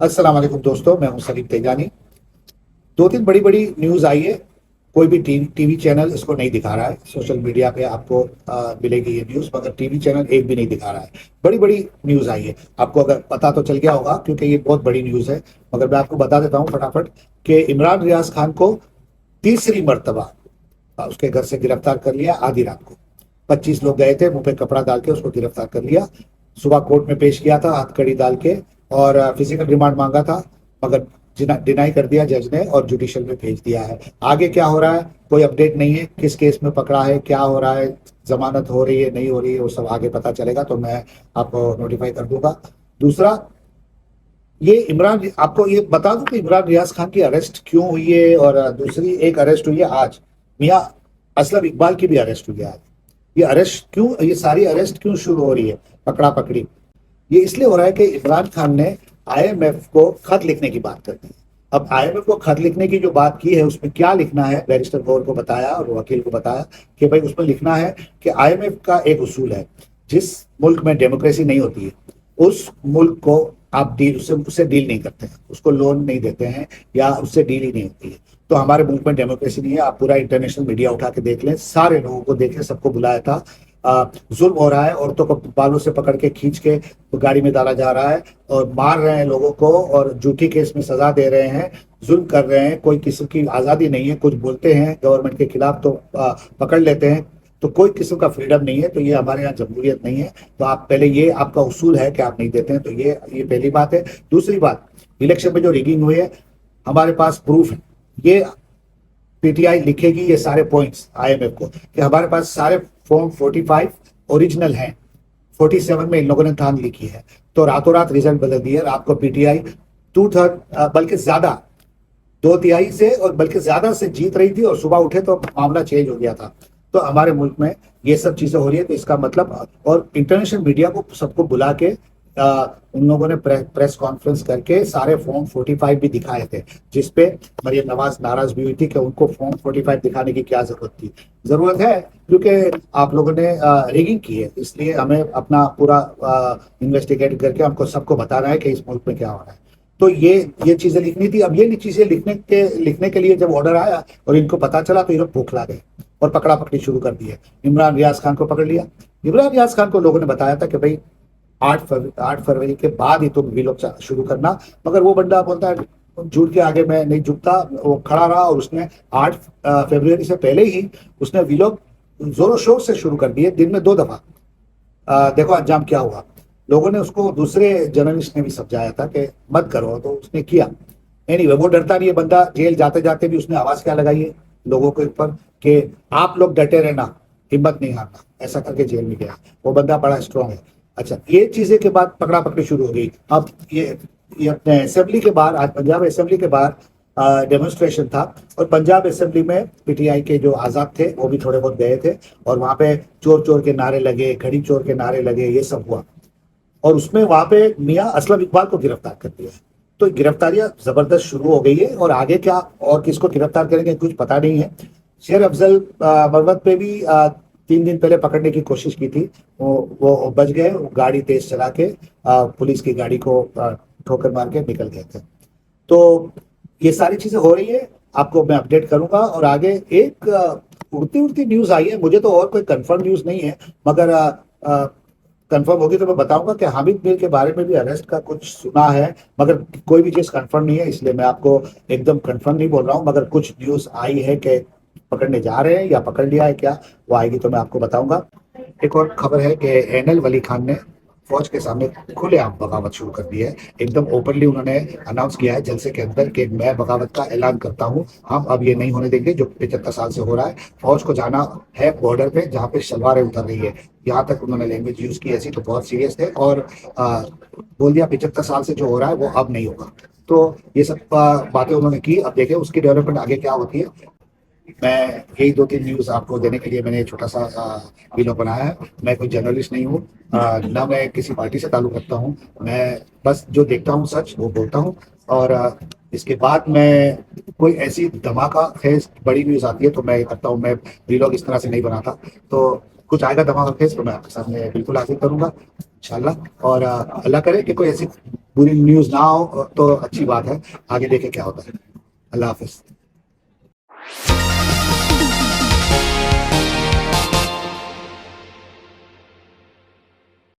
अस्सलाम वालेकुम दोस्तों, मैं हूं सलीम तेजानी। दो तीन बड़ी बड़ी न्यूज़ आई है। कोई भी टीवी चैनल इसको नहीं दिखा रहा है। सोशल मीडिया पे आपको मिलेगी ये न्यूज़, मगर टीवी चैनल एक भी नहीं दिखा रहा है। बड़ी बड़ी न्यूज़ आई है। आपको अगर पता तो चल गया होगा क्योंकि ये बहुत बड़ी न्यूज़ है, मगर मैं आपको बता देता हूँ फटाफट कि इमरान रियाज खान को तीसरी मर्तबा उसके घर से गिरफ्तार कर लिया आधी रात को। 25 लोग गए थे, मुंह पे कपड़ा डाल के उसको गिरफ्तार कर लिया। सुबह कोर्ट में पेश किया था हथकड़ी डाल के, और फिजिकल रिमांड मांगा था, मगर डिनाई कर दिया जज ने और जुडिशियल में भेज दिया है। आगे क्या हो रहा है कोई अपडेट नहीं है। किस केस में पकड़ा है, क्या हो रहा है, जमानत हो रही है नहीं हो रही है, वो सब आगे पता चलेगा तो मैं आपको नोटिफाई कर दूंगा। दूसरा, ये इमरान, आपको ये बता दूं कि इमरान रियाज खान की अरेस्ट क्यों हुई है, और दूसरी एक अरेस्ट हुई है आज, मियां असलम इकबाल की भी अरेस्ट हुई है आज। ये अरेस्ट क्यों, ये सारी अरेस्ट क्यों शुरू हो रही है, पकड़ा पकड़ी? ये इसलिए हो रहा है कि इमरान खान ने आईएमएफ को खत लिखने की बात कर दी। अब आईएमएफ को खत लिखने की जो बात की है उसमें क्या लिखना है, बैरिस्टर गौर को बताया और वकील को बताया कि भाई उसमें लिखना है कि आईएमएफ का एक उसूल है, जिस मुल्क में डेमोक्रेसी नहीं होती है उस मुल्क को आप डील उससे उससे डील नहीं करते हैं, उसको लोन नहीं देते हैं या उससे डील ही नहीं होती है। तो हमारे मुल्क में डेमोक्रेसी नहीं है। आप पूरा इंटरनेशनल मीडिया उठा के देख लें, सारे लोगों को देखें, सबको बुलाया था। जुल्म हो रहा है, औरतों को बालों से पकड़ के खींच के गाड़ी में डाला जा रहा है और मार रहे हैं लोगों को और झूठी केस में सजा दे रहे हैं, जुल्म कर रहे हैं। कोई किसी की आज़ादी नहीं है, कुछ बोलते हैं गवर्नमेंट के खिलाफ तो पकड़ लेते हैं। तो कोई किस्म का फ्रीडम नहीं है। तो ये हमारे यहाँ जमहूरियत नहीं है। तो आप पहले, ये आपका उसूल है कि आप नहीं देते हैं, तो ये पहली बात है। दूसरी बात, इलेक्शन में जो रिगिंग हुई है हमारे पास प्रूफ है। ये पीटीआई लिखेगी ये सारे पॉइंट्स आईएमएफ को कि हमारे पास सारे फॉर्म 45 ओरिजिनल हैं, 47 में इन लोगों ने धांध लिखी है। तो रातों रात रिजल्ट बदल दिए। रात को पीटीआई 2/3 बल्कि ज्यादा, 2/3 से और बल्कि ज्यादा से जीत रही थी, और सुबह उठे तो मामला चेंज हो गया था। तो हमारे मुल्क में ये सब चीजें हो रही है। तो इसका मतलब, और इंटरनेशनल मीडिया को सबको बुला के उन लोगों ने प्रेस कॉन्फ्रेंस करके सारे फॉर्म 45 भी दिखाए थे, जिसपे मरियम नवाज नाराज भी हुई थी कि उनको फॉर्म 45 दिखाने की क्या जरूरत थी। जरूरत है क्योंकि आप लोगों ने रिगिंग की है, इसलिए हमें अपना पूरा इन्वेस्टिगेट करके हमको सबको बताना है कि इस मुल्क में क्या हो रहा है। तो ये चीजें लिखनी थी। अब ये चीजें लिखने के लिए जब ऑर्डर आया और इनको पता चला तो ये लोग बौखला गए और पकड़ा पकड़ी शुरू कर दी है। इमरान रियाज खान को पकड़ लिया। इमरान रियाज खान को लोगों ने बताया था कि भाई 8 फरवरी के बाद ही तुम वीलॉग शुरू करना, मगर वो बंदा बोलता है झूठ के आगे मैं नहीं झुकता। वो खड़ा रहा और उसने 8 फरवरी से पहले ही उसने वीलॉग जोरों शोर से शुरू कर दिए, दिन में 2 दफा। देखो अंजाम क्या हुआ। लोगों ने उसको, दूसरे जर्नलिस्ट ने भी समझाया था कि मत करो, तो उसने किया। एनीवे, वो डरता नहीं है बंदा। जेल जाते जाते भी उसने आवाज क्या लगाई है लोगों के ऊपर कि आप लोग डटे रहना, हिम्मत नहीं हारना, ऐसा करके जेल में गया। वो बंदा बड़ा स्ट्रांग है। अच्छा, ये चीजें के बाद पकड़ा पकड़ी शुरू हो गई। अब ये अपने असेंबली के बाहर, आज पंजाब असेंबली के बाहर डेमोन्स्ट्रेशन था, और पंजाब असेंबली में पीटीआई के जो आजाद थे वो भी थोड़े बहुत गए थे, और वहां पे चोर चोर के नारे लगे, घड़ी चोर के नारे लगे, ये सब हुआ। और उसमें वहां पे मियां असलम इकबाल को गिरफ्तार कर दिया। तो गिरफ्तारियां जबरदस्त शुरू हो गई है, और आगे क्या और किसको गिरफ्तार करेंगे कुछ पता नहीं है। शेर अफजल मरवत पे भी 3 दिन पहले पकड़ने की कोशिश की थी। वो बच गए। वो गाड़ी तेज चला के पुलिस की गाड़ी को ठोकर मार के निकल गए थे। तो ये सारी चीजें हो रही है, आपको मैं अपडेट करूंगा। और आगे एक उड़ती उड़ती न्यूज आई है, मुझे तो और कोई कंफर्म न्यूज नहीं है, मगर कंफर्म होगी तो मैं बताऊंगा कि हामिद मीर के बारे में भी अरेस्ट का कुछ सुना है, मगर कोई भी चीज कंफर्म नहीं है, इसलिए मैं आपको एकदम कंफर्म नहीं बोल रहा हूँ। मगर कुछ न्यूज आई है कि पकड़ने जा रहे हैं या पकड़ लिया है क्या, वो आएगी तो मैं आपको बताऊंगा। एक और खबर है कि एनएल वली खान ने फौज के सामने खुलेआम बगावत शुरू कर दी है। एकदम ओपनली उन्होंने अनाउंस किया है जलसे के अंदर कि मैं बगावत का ऐलान करता हूं, हम अब ये नहीं होने देंगे जो 75 साल से हो रहा है। फौज को जाना है बॉर्डर पे जहाँ पे शलवारें उतर रही है, यहाँ तक उन्होंने लैंग्वेज यूज की ऐसी, तो बहुत सीरियस है। और बोल दिया 75 साल से जो हो रहा है वो अब नहीं होगा। तो ये सब बातें उन्होंने की। अब देखें उसकी डेवलपमेंट आगे क्या होती है। मैं यही 2-3 न्यूज आपको देने के लिए मैंने छोटा सा वीडियो बनाया है। मैं कोई जर्नलिस्ट नहीं हूँ, ना मैं किसी पार्टी से ताल्लुक रखता हूँ। मैं बस जो देखता हूँ सच वो बोलता हूँ। और इसके बाद मैं कोई ऐसी धमाका खेज बड़ी न्यूज आती है तो मैं ये करता हूँ, मैं वीलॉग इस तरह से नहीं बनाता। तो कुछ आएगा धमाका खेज तो मैं आपके सामने बिल्कुल हाजिर करूंगा इंशाल्लाह। और अल्लाह करे कि कोई ऐसी बुरी न्यूज़ ना हो तो अच्छी बात है, आगे देखें क्या होता है। अल्लाह हाफिज़।